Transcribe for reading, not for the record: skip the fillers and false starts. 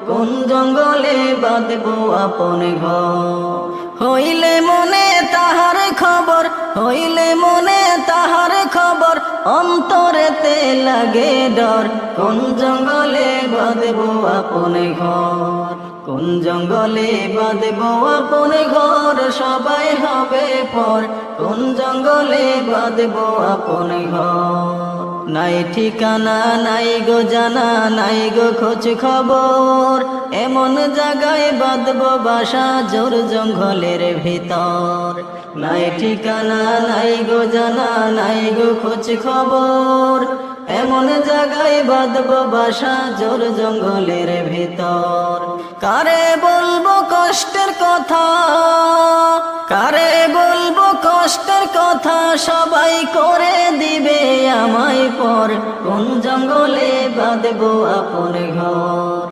কোন জঙ্গলে বাঁধবো আপন ঘর। হইলে মনে তাহার খবর, হইলে মনে তাহার খবর, অন্তরেতে লাগে ডর। কোন জঙ্গলে বাঁধবো আপন ঘর, কোন জঙ্গলে বাঁধবো আপন ঘর, সবাই হবে পর। কোন জঙ্গলে বাঁধবো আপন ঘর। নাই ঠিকানা নাই গো জানা, নাই গো খোঁজ খবর, এমন জায়গায় বাঁধবো বাসা জোর জঙ্গলের ভিতর। নাই ঠিকানা নাই গো জানা, নাই গো খোঁজ খবর, এমন জায়গায় বাঁধবো বাসা জোর জঙ্গলের ভিতর। কারে বলবো কষ্টের কথা, কারে বলবো কষ্টের কথা, সবাই করে দিবে আমায় পর। কোন জঙ্গলে বাঁধবো আপন ঘর।